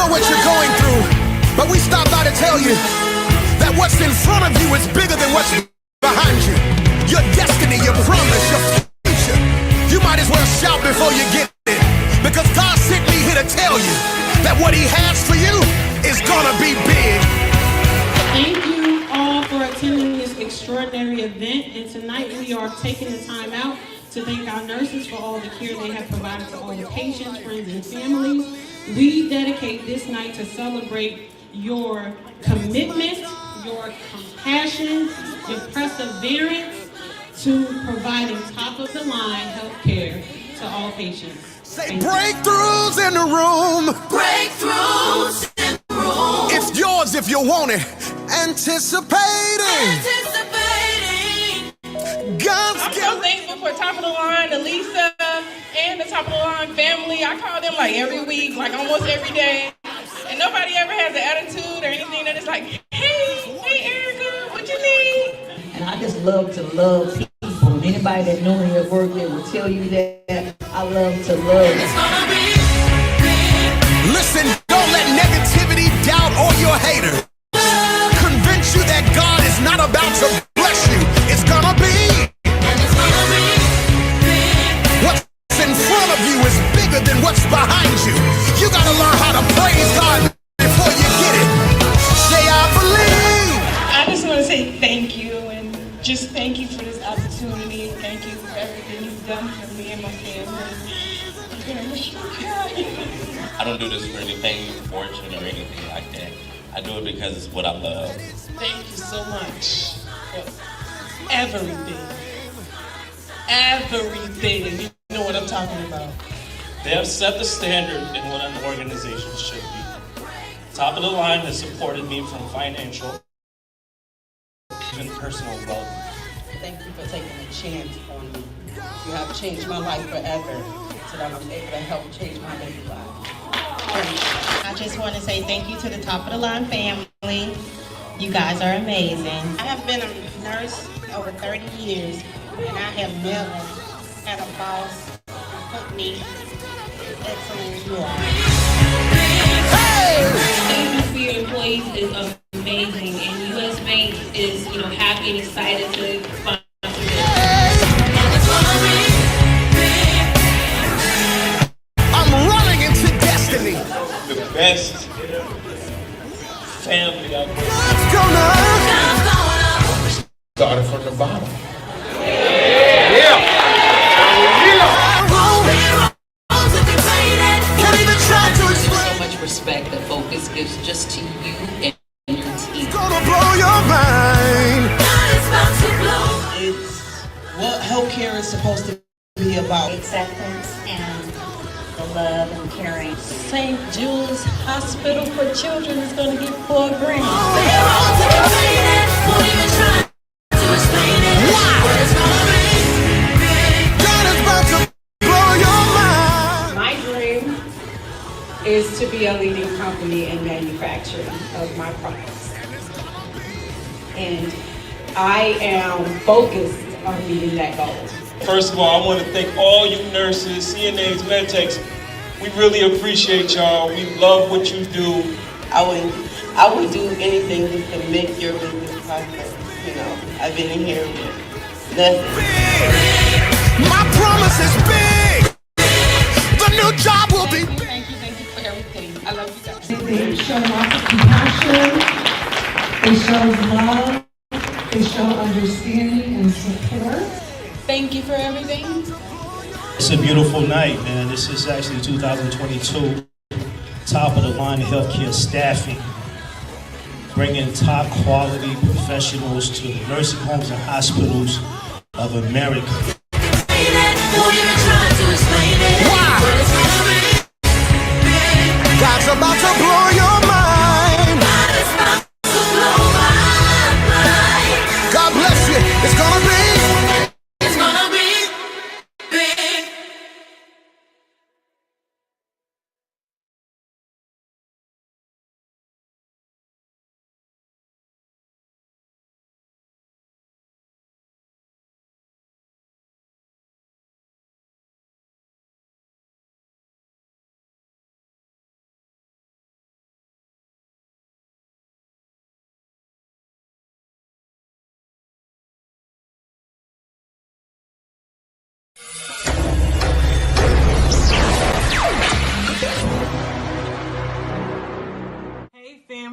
know what you're going through, but we stopped by to tell you that what's in front of you is bigger than what's behind you. Your destiny, your promise, your future. You might as well shout before you get it, because God sent me here to tell you that what He has for you is gonna be big. Thank you all for attending this extraordinary event, and tonight we are taking the time out to thank our nurses for all the care they have provided to all the patients, friends, and families. We dedicate this night to celebrate your commitment, your compassion, your perseverance to providing top-of-the-line health care to all patients. Say breakthroughs in the room. Breakthroughs in the room. It's yours if you want it. Anticipating. I'm so thankful for Top of the Line, Elisa, and the Top of the Line family. I call them like every week, like almost every day. And nobody ever has an attitude or anything that is like, hey Erica, what you need? And I just love to love people. And anybody that know me at work, they will tell you that I love to love. It's gonna be Listen, don't let negativity, doubt, or your hater convince you that God is not about to bless you. It's gonna be. What's in front of you is bigger than what's behind you. You gotta learn how to praise God before you get it. Say, I believe. I just want to say thank you, and just thank you for this opportunity. Thank you for everything you've done for me and my family. I don't do this for anything, fortune, or anything like that. I do it because it's what I love. Thank you so much for everything. Everything. You know what I'm talking about. They have set the standard in what an organization should be. Top of the Line has supported me from financial, even personal wealth. Thank you for taking a chance on me. You have changed my life forever, so that I'm able to help change my baby's life. I just want to say thank you to the Top of the Line family. You guys are amazing. I have been a nurse over 30 years, and I have never had a boss put me as excellent as you are. Thank you for your employees is amazing, and U.S. Bank is, happy and excited to sponsor this. I'm running into destiny. The best family out there. Let's go now. Started from the bottom. Can't even try to explain. So much respect that Focus gives just to you and your team. Gonna blow your mind. It's what healthcare is supposed to be about. Acceptance and the love and caring. St. Jude's Hospital for Children is going to get 4 grants. God is about to blow your mind. My dream is to be a leading company in manufacturing of my products. And I am focused on meeting that goal. First of all, I want to thank all you nurses, CNAs, medtechs. We really appreciate y'all. We love what you do. I would do anything just to make your business prosper. I've been in here with nothing. My promise is big. The new job will be. Thank you for everything. I love you guys. They show lots of compassion, they show love, they show understanding and support. Thank you for everything. It's a beautiful night, man. This is actually 2022 Top of the Line healthcare staffing, bringing top quality professionals to the nursing homes and hospitals of America. God's about to blow your mind. God bless you. It's gonna be.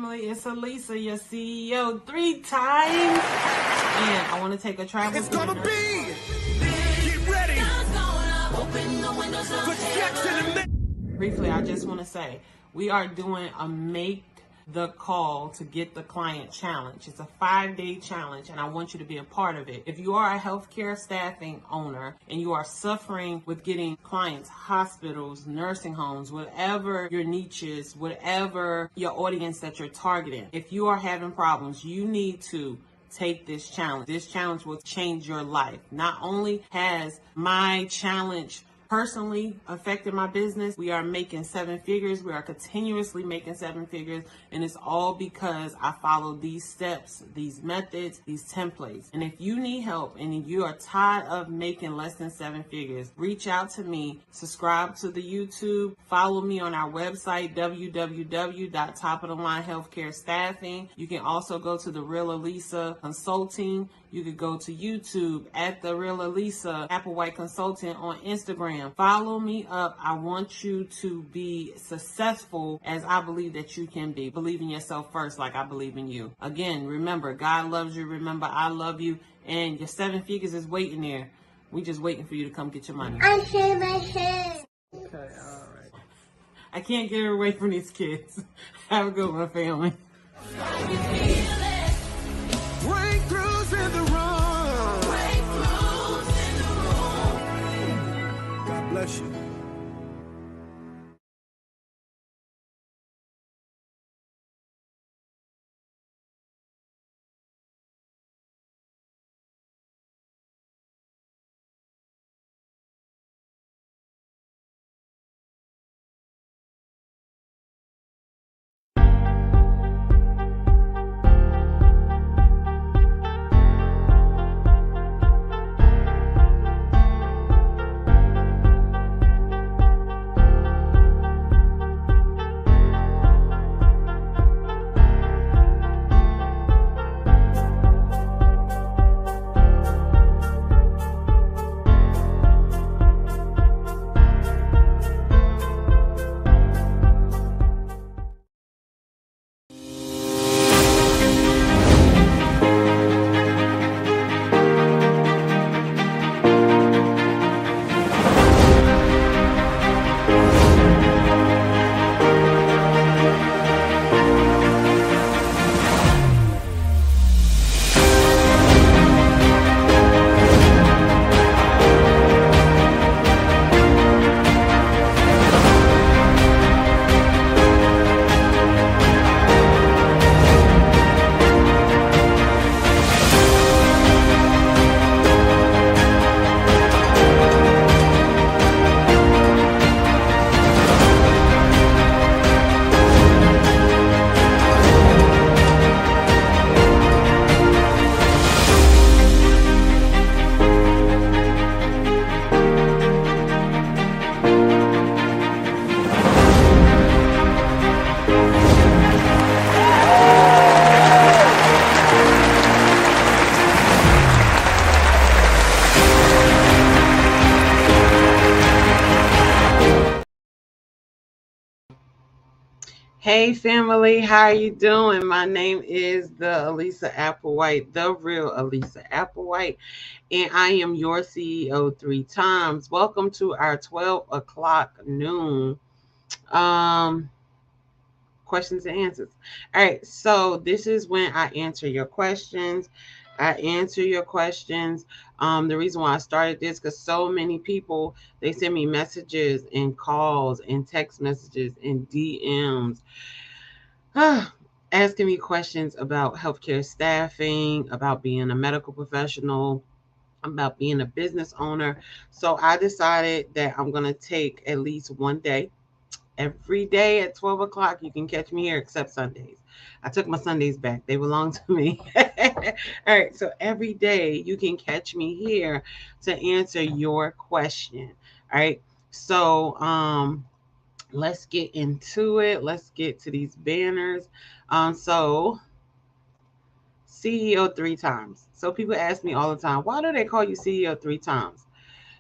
family. It's Elisa, your CEO, 3 times. And I want to take a travel. It's gonna be. Get ready. For Jackson and Briefly, I just want to say we are doing a Make the Call to Get the Client challenge. It's a 5-day challenge, and I want you to be a part of it. If you are a healthcare staffing owner and you are suffering with getting clients, hospitals, nursing homes, whatever your niche is, whatever your audience that you're targeting, if you are having problems, you need to take this challenge. This challenge will change your life. Not only has my challenge personally affected my business, we are making 7 figures. We are continuously making 7 figures. And it's all because I follow these steps, these methods, these templates. And if you need help and you are tired of making less than 7 figures, reach out to me, subscribe to the YouTube, follow me on our website, www.topofthelinehealthcarestaffing. You can also go to The Real Elisa Consulting. You could go to YouTube at The Real Elisa Applewhite Consultant on Instagram. Follow me up. I want you to be successful as I believe that you can be. Believe in yourself first like I believe in you. Again, remember, God loves you. Remember, I love you. And your 7 figures is waiting there. We just waiting for you to come get your money. I shave my head. Okay, all right. I can't get away from these kids. Have a good one, family. breakthroughs in the room. Breakthroughs in the room. God bless you. Hey family, how you doing? My name is the Elisa Applewhite, the real Elisa Applewhite, and I am your CEO 3 times. Welcome to our 12 o'clock noon questions and answers. All right, so this is when I answer your questions. The reason why I started this, because so many people, they send me messages and calls and text messages and DMs asking me questions about healthcare staffing, about being a medical professional, about being a business owner. So I decided that I'm going to take at least one day. Every day at 12 o'clock, you can catch me here except Sundays. I took my Sundays back. They belong to me. All right. So every day you can catch me here to answer your question. All right. So let's get into it. Let's get to these banners. So CEO 3 times. So people ask me all the time, why do they call you CEO 3 times?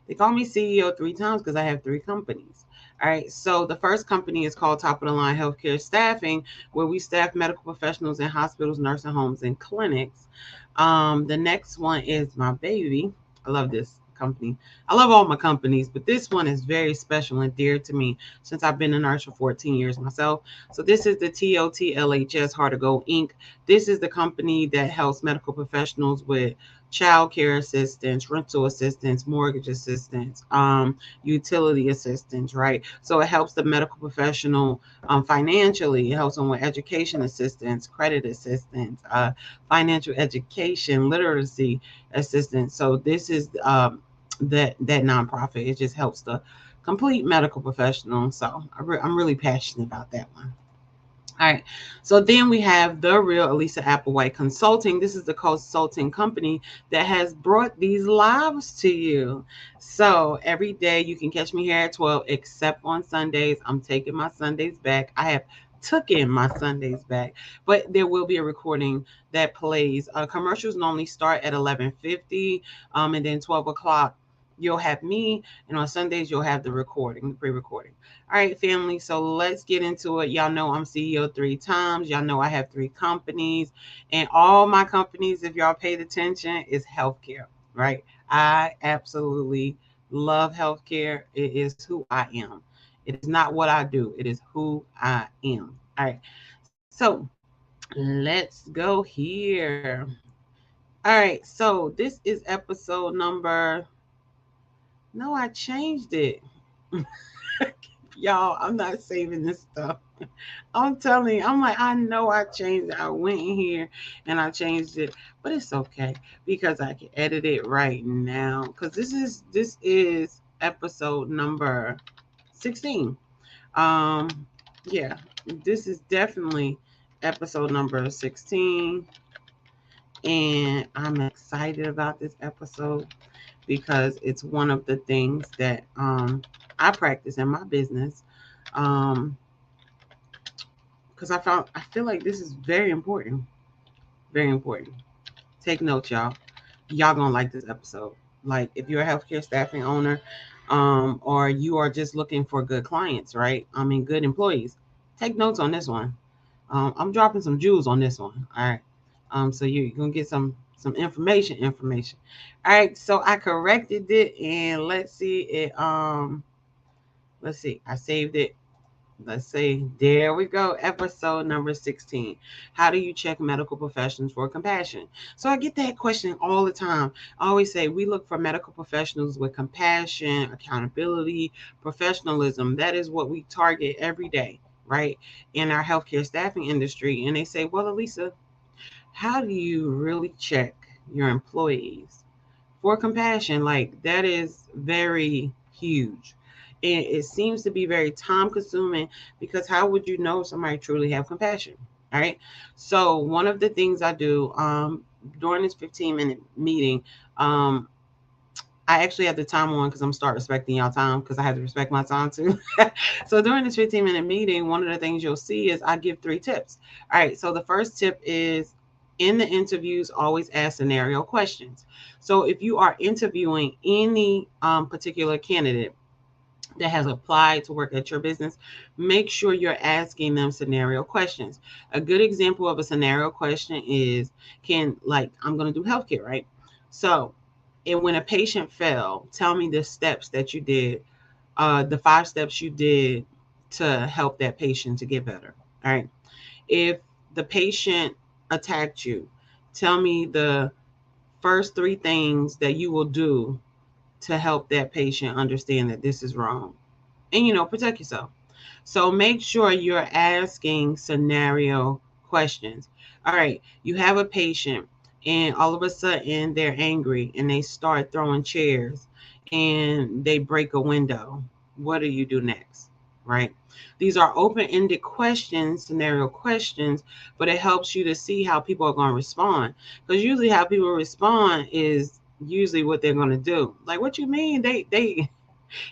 They call me CEO 3 times because I have 3 companies. All right, so the first company is called Top of the Line Healthcare Staffing, where we staff medical professionals in hospitals, nursing homes, and clinics. The next one is my baby. I love this company. I love all my companies, but this one is very special and dear to me since I've been a nurse for 14 years myself. So this is the TOTLHS Heart to Go Inc. This is the company that helps medical professionals with child care assistance, rental assistance, mortgage assistance, utility assistance, right? So it helps the medical professional financially. It helps them with education assistance, credit assistance, financial education, literacy assistance. So this is that nonprofit. It just helps the complete medical professional. So I'm really passionate about that one. All right. So then we have the real Elisa Applewhite Consulting. This is the consulting company that has brought these lives to you. So every day you can catch me here at 12, except on Sundays. I'm taking my Sundays back. I have taken my Sundays back, but there will be a recording that plays. Commercials normally start at 11:50, and then 12 o'clock. You'll have me, and on Sundays you'll have the recording, the pre-recording. All right, family. So let's get into it. Y'all know I'm CEO 3 times. Y'all know I have 3 companies, and all my companies, if y'all paid attention, is healthcare. Right? I absolutely love healthcare. It is who I am. It is not what I do. It is who I am. All right. So let's go here. All right. So this is episode number. No, I changed it. Y'all, I'm not saving this stuff. I'm telling you, I'm like, I know I changed it. I went in here and I changed it, but it's okay because I can edit it right now. Because this is episode number 16. Yeah, this is definitely episode number 16. And I'm excited about this episode because it's one of the things that I practice in my business. Because I feel like this is very important. Very important. Take notes, y'all. Y'all gonna like this episode. Like if you're a healthcare staffing owner, or you are just looking for good clients, right? I mean, good employees. Take notes on this one. I'm dropping some jewels on this one. All right. So you're gonna get some information. All right. So I corrected it, and let's see it. Let's see. I saved it. Let's see. There we go. Episode number 16. How do you check medical professionals for compassion? So I get that question all the time. I always say we look for medical professionals with compassion, accountability, professionalism. That is what we target every day, right? In our healthcare staffing industry. And they say, well, Elisa, how do you really check your employees for compassion? Like that is very huge. And it seems to be very time consuming because how would you know if somebody truly have compassion? All right. So one of the things I do during this 15-minute meeting, I actually have the time on because I'm start respecting y'all time because I have to respect my time too. So during this 15-minute meeting, one of the things you'll see is I give 3 tips. All right. So the first tip is in the interviews, always ask scenario questions. So if you are interviewing any particular candidate that has applied to work at your business, make sure you're asking them scenario questions. A good example of a scenario question is, I'm going to do healthcare, right? So, and when a patient fell, tell me the steps that you did, the 5 steps you did to help that patient to get better. All right. If the patient attacked you, tell me the first 3 things that you will do to help that patient understand that this is wrong and, protect yourself. So make sure you're asking scenario questions. All right. You have a patient and all of a sudden they're angry and they start throwing chairs and they break a window. What do you do next? Right. These are open-ended questions, scenario questions, but it helps you to see how people are going to respond. Because usually how people respond is usually what they're going to do. Like, what you mean? They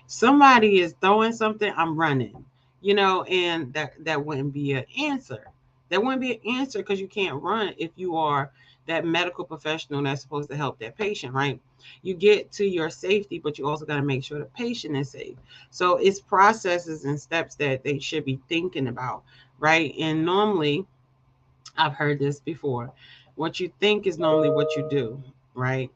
somebody is throwing something, I'm running, and that wouldn't be an answer. That wouldn't be an answer because you can't run if you are that medical professional that's supposed to help that patient, right? You get to your safety, but you also got to make sure the patient is safe. So it's processes and steps that they should be thinking about, right? And normally, I've heard this before. What you think is normally what you do, right?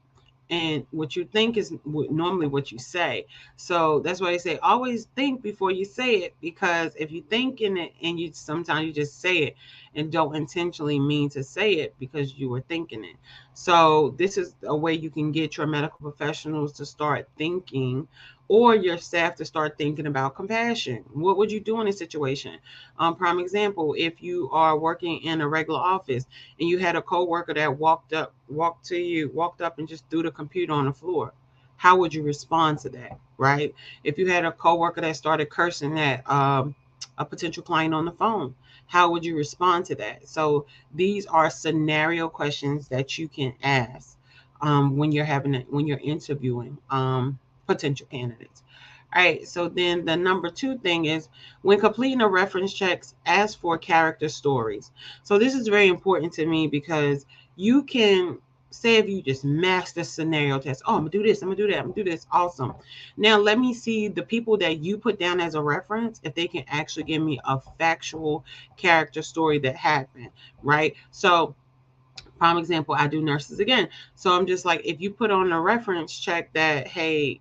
And what you think is normally what you say. So that's why they say always think before you say it, because if you think in it and you sometimes you just say it and don't intentionally mean to say it because you were thinking it. So this is a way you can get your medical professionals to start thinking, or your staff to start thinking about compassion. What would you do in a situation? Prime example, if you are working in a regular office and you had a coworker that walked up and just threw the computer on the floor, how would you respond to that, right? If you had a coworker that started cursing at a potential client on the phone, how would you respond to that? So these are scenario questions that you can ask when you're interviewing potential candidates. All right, so then the number 2 thing is when completing a reference checks, ask for character stories. So this is very important to me because you can say if you just master scenario test, oh, I'm gonna do this, I'm gonna do that, I'm gonna do this, awesome. Now let me see the people that you put down as a reference, if they can actually give me a factual character story that happened, right? So prime example, I do nurses again. So I'm just like, if you put on a reference check that, hey,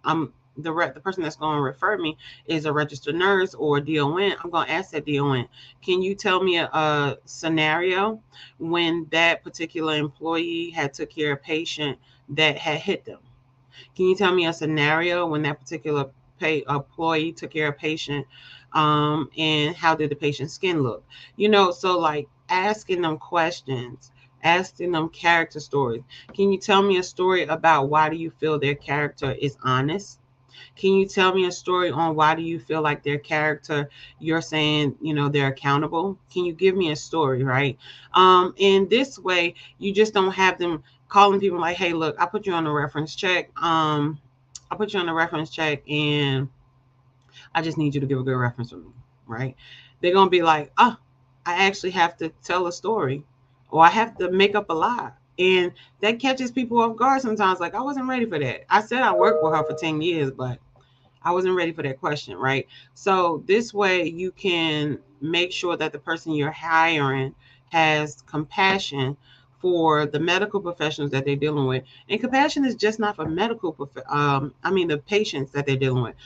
I'm the person that's going to refer me is a registered nurse or a DON, I'm going to ask that DON, can you tell me a scenario when that particular employee had took care of a patient that had hit them? Can you tell me a scenario when that particular employee took care of a patient and how did the patient's skin look? So like asking them questions, asking them character stories. Can you tell me a story about why do you feel their character is honest? Can you tell me a story on why do you feel like their character, you're saying, they're accountable? Can you give me a story, right? In this way, you just don't have them calling people like, hey, look, I put you on a reference check. I put you on a reference check and I just need you to give a good reference for me, right? They're going to be like, oh, I actually have to tell a story or I have to make up a lie. And that catches people off guard sometimes. Like, I wasn't ready for that. I said I worked with her for 10 years, but I wasn't ready for that question, right? So this way you can make sure that the person you're hiring has compassion for the medical professionals that they're dealing with. And compassion is just not for the patients that they're dealing with.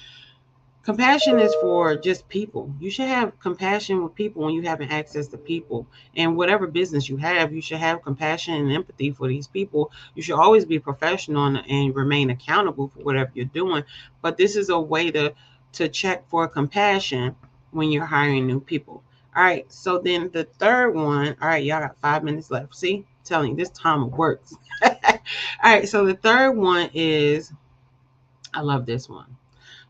Compassion is for just people. You should have compassion with people when you having access to people. And whatever business you have, you should have compassion and empathy for these people. You should always be professional and remain accountable for whatever you're doing. But this is a way to check for compassion when you're hiring new people. All right, so then the third one, all right, y'all got 5 minutes left. See, I'm telling you, this time works. All right, so the third one is, I love this one.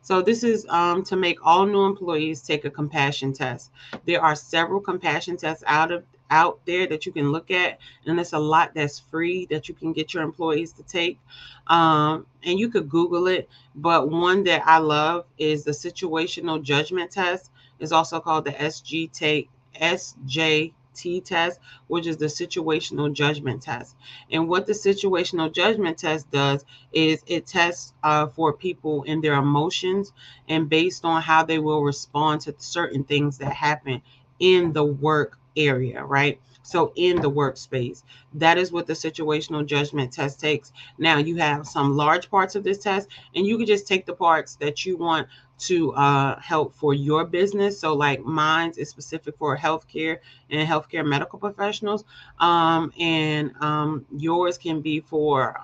So this is to make all new employees take a compassion test. There are several compassion tests out there that you can look at, and there's a lot that's free that you can get your employees to take. And you could Google it, but one that I love is the situational judgment test. It's also called the SJT test, which is the situational judgment test. And what the situational judgment test does is it tests for people in their emotions and based on how they will respond to certain things that happen in the work area, right? So in the workspace, that is what the situational judgment test takes. Now you have some large parts of this test, and you can just take the parts that you want to help for your business. So like mine is specific for healthcare and healthcare medical professionals. And yours can be for,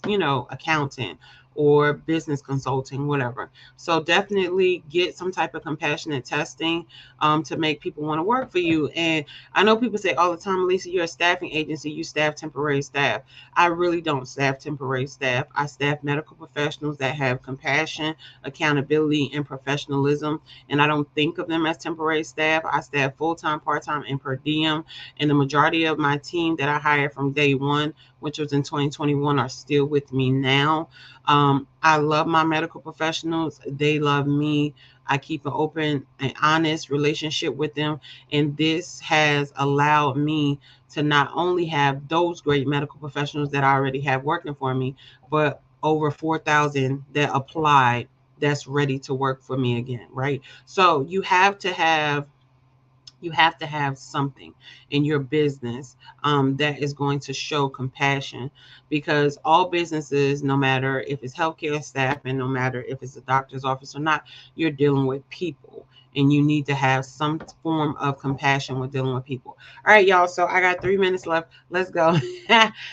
accountant or business consulting, whatever. So definitely get some type of compassionate testing to make people want to work for you. And I know people say all the time, Elisa, you're a staffing agency, you staff temporary staff. I really don't staff temporary staff. I staff medical professionals that have compassion, accountability, and professionalism. And I don't think of them as temporary staff. I staff full-time, part-time, and per diem. And the majority of my team that I hired from day one, which was in 2021, are still with me now. I love my medical professionals. They love me. I keep an open and honest relationship with them. And this has allowed me to not only have those great medical professionals that I already have working for me, but over 4,000 that applied that's ready to work for me again, right? So you have to have something in your business that is going to show compassion, because all businesses, no matter if it's healthcare staff and no matter if it's a doctor's office or not, you're dealing with people, and you need to have some form of compassion with dealing with people. All right, y'all. So I got 3 minutes left. Let's go.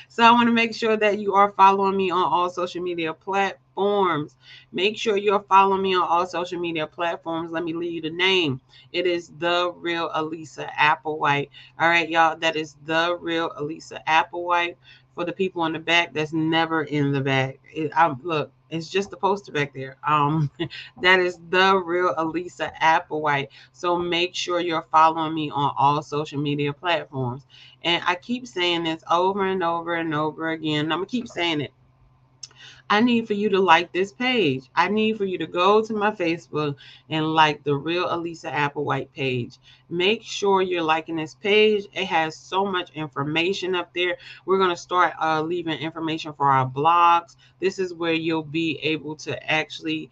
So I want to make sure that you are following me on all social media platforms. Make sure you're following me on all social media platforms. Let me leave you the name. It is The Real Elisa Applewhite. All right, y'all. That is The Real Elisa Applewhite. For the people in the back, that's never in the back. Look, it's just the poster back there. That is The Real Elisa Applewhite. So make sure you're following me on all social media platforms. And I keep saying this over and over and over again. I'm going to keep saying it. I need for you to like this page. I need for you to go to my Facebook and like The Real Elisa Applewhite page. Make sure you're liking this page. It has so much information up there. We're going to start leaving information for our blogs. This is where you'll be able to actually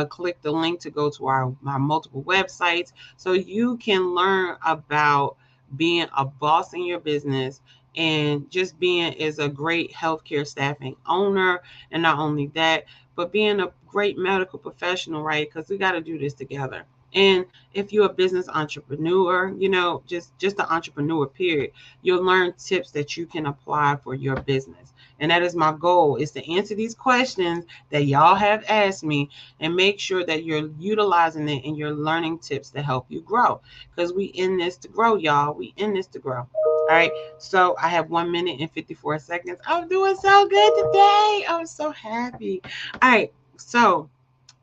click the link to go to our multiple websites, so you can learn about being a boss in your business and just being as a great healthcare staffing owner. And not only that, but being a great medical professional, right? Because we got to do this together. And if you're a business entrepreneur, you know, just an entrepreneur, period, you'll learn tips that you can apply for your business. And that is my goal, is to answer these questions that y'all have asked me and make sure that you're utilizing it and you're learning tips to help you grow. Because we in this to grow, y'all. We in this to grow. All right. So I have 1 minute and 54 seconds. I'm doing so good today. I'm so happy. All right. So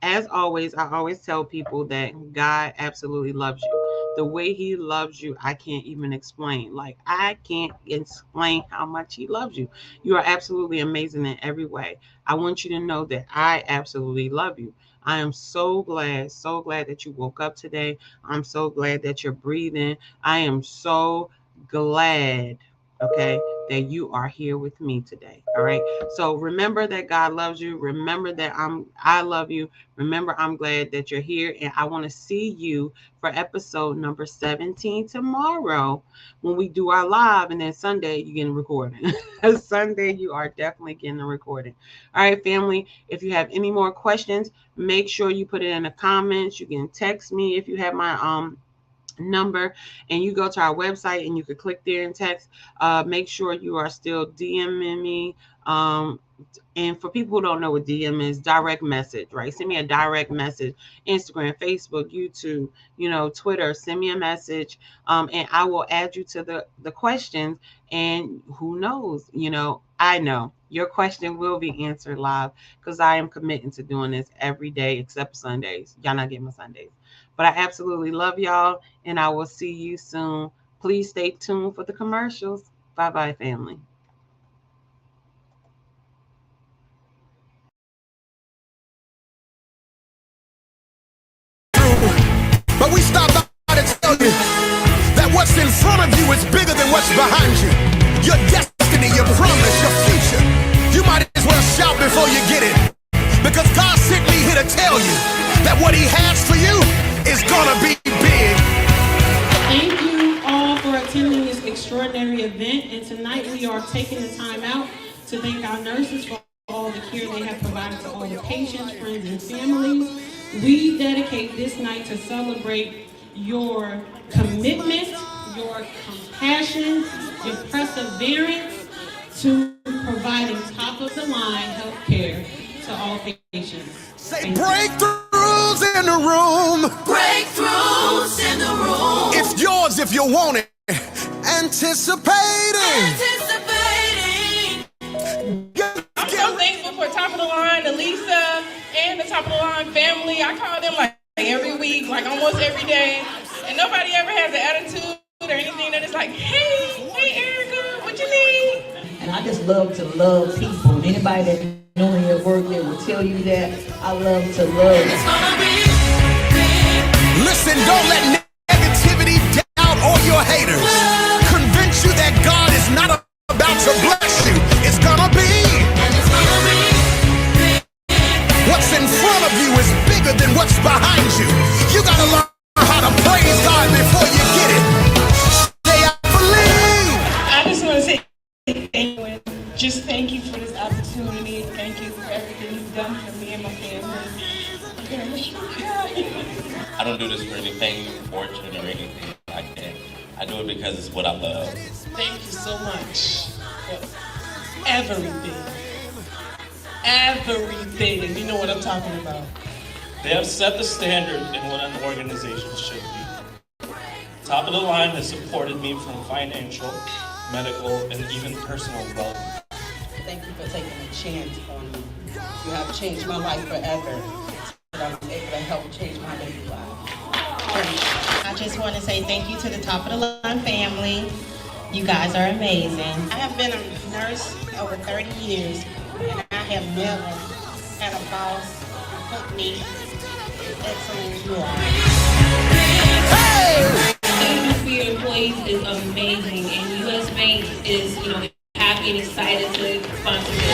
as always, I always tell people that God absolutely loves you. The way he loves you, I can't even explain. Like, I can't explain how much he loves you. You are absolutely amazing in every way. I want you to know that I absolutely love you. I am so glad that you woke up today. I'm so glad that you're breathing. I am so glad, okay, that you are here with me today. All right. So remember that God loves you. Remember that I love you. Remember, I'm glad that you're here, and I want to see you for episode number 17 tomorrow when we do our live, and then Sunday you get a recording. Sunday you are definitely getting a recording. All right, family. If you have any more questions, make sure you put it in the comments. You can text me if you have my number, and you go to our website and you can click there and text. Make sure you are still DMing me. And for people who don't know what DM is, direct message, right? Send me a direct message, Instagram, Facebook, YouTube, you know, Twitter. Send me a message, and I will add you to the questions. And who knows, you know, I know your question will be answered live, because I am committing to doing this every day except Sundays. Y'all not getting my Sundays. But I absolutely love y'all, and I will see you soon. Please stay tuned for the commercials. Bye-bye, family. But we stop by to tell you that what's in front of you is bigger than what's behind you. Your destiny, your promise, your future. You might as well shout before you get it, because God sent me here to tell you that what he has for you is gonna be big. Thank you all for attending this extraordinary event. And tonight we are taking the time out to thank our nurses for all the care they have provided to all the patients, friends, and families. We dedicate this night to celebrate your commitment, your compassion, your perseverance to providing top-of-the-line health care to all patients. Say breakthroughs in the room. Breakthroughs in the room. It's yours if you want it. Anticipating. I'm so thankful for Top of the Line, Elisa, and the Top of the Line family. I call them like every week, like almost every day. And nobody ever has an attitude or anything that is like, hey Erica, what you need? And I I just love to love people. And anybody that know me at work, they will tell you that I love to love. Listen, don't let negativity, doubt, or your haters convince you that God is not about to bless you. It's gonna be. What's in front of you is bigger than what's behind you. You gotta learn how to praise God before you get it. Say, I believe. I just want to say thank you. Just thank you for this opportunity. Thank you for everything you've done for me and my family. I don't do this for anything, fortune, or anything like that. I do it because it's what I love. Thank you so much for everything. Everything. You know what I'm talking about. They have set the standard in what an organization should be. Top of the Line has supported me from financial, medical, and even personal development. Thank you for taking a chance on me. You have changed my life forever. So that I'm able to help change my baby life. I just want to say thank you to the Top of the Line family. You guys are amazing. I have been a nurse over 30 years, and I have never had a boss put me as excellent as you are. Hey! For your employees is amazing, and US Bank is, happy and excited to sponsor this.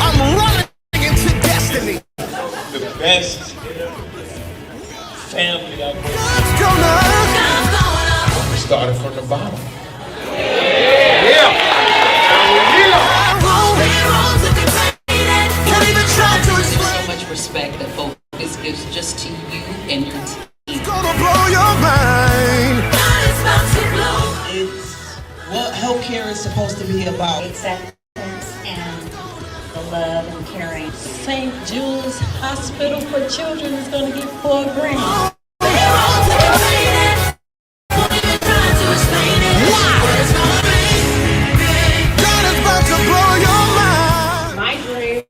I'm running into destiny. The best family out there. We started from the bottom. So much respect that Focus gives just to you and your team. It's gonna blow your mind. It's what healthcare is supposed to be about. Acceptance and the love and caring. St. Jude's Hospital for Children is going to get $4 grand. My dream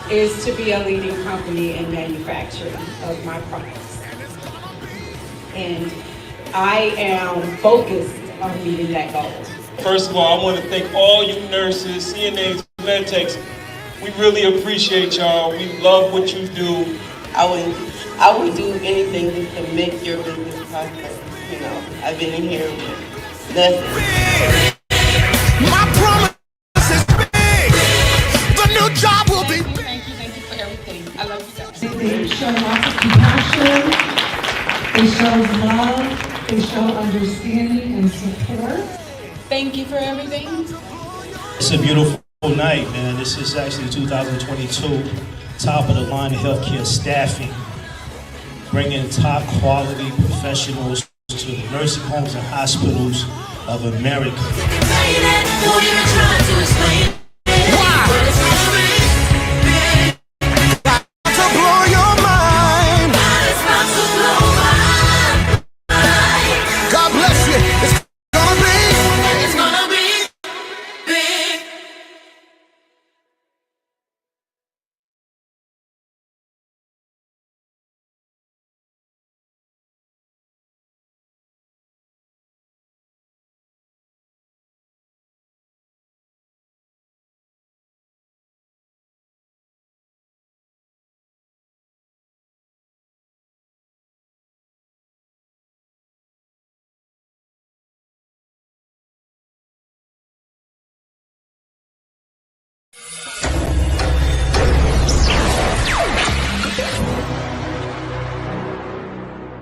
is to be a leading company in manufacturing of my products. And I am focused on meeting that goal. First of all, I want to thank all you nurses, CNAs, MedTechs. We really appreciate y'all. We love what you do. I would do anything to make your business prosper. You know, I've been in here with nothing. My promise is big. The new job will be big. Thank you for everything. I love you guys. They show lots of compassion, they show love, they show understanding and support. Thank you for everything. It's a beautiful night, man. This is actually 2022 Top of the Line Healthcare Staffing, bringing top quality professionals to the nursing homes and hospitals of America. God bless you. It's gonna be big.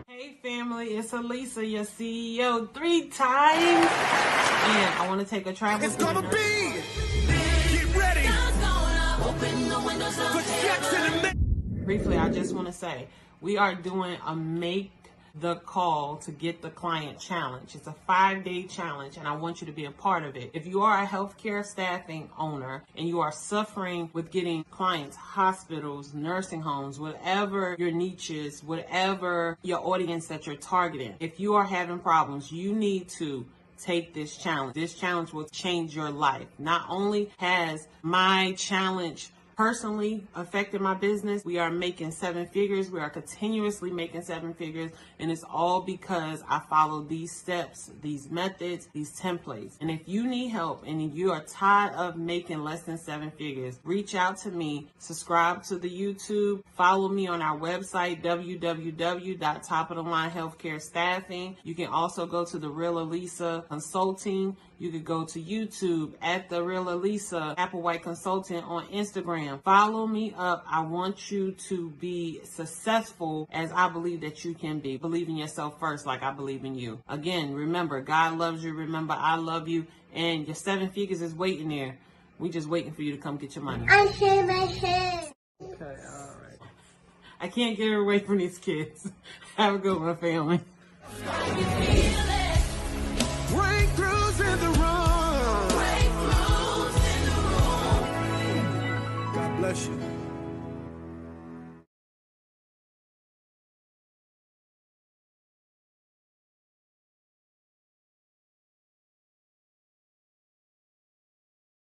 Hey family, it's Elisa, your CEO 3 times. And I want to take a travel. It's gonna be. Get ready. Briefly, I just want to say we are doing a Make the Call to Get the Client challenge. It's a 5-day challenge, and I want you to be a part of it. If you are a healthcare staffing owner and you are suffering with getting clients, hospitals, nursing homes, whatever your niche is, whatever your audience that you're targeting, if you are having problems, you need to take this challenge. This challenge will change your life. Not only has my challenge personally affected my business. We are making 7 figures. We are continuously making 7 figures. And it's all because I follow these steps, these methods, these templates. And if you need help and you are tired of making less than 7 figures, reach out to me, subscribe to the YouTube, follow me on our website, www.topofthelinehealthcarestaffing. You can also go to The Real Elisa Consulting. You could go to YouTube at The Real Elisa Applewhite Consulting on Instagram. Follow me up. I want you to be successful as I believe that you can be. Believe in yourself first like I believe in you. Again, remember, God loves you. Remember, I love you. And your 7 figures is waiting there. We just waiting for you to come get your money. I shave my head. Okay, all right. I can't get away from these kids. Have a good one, family.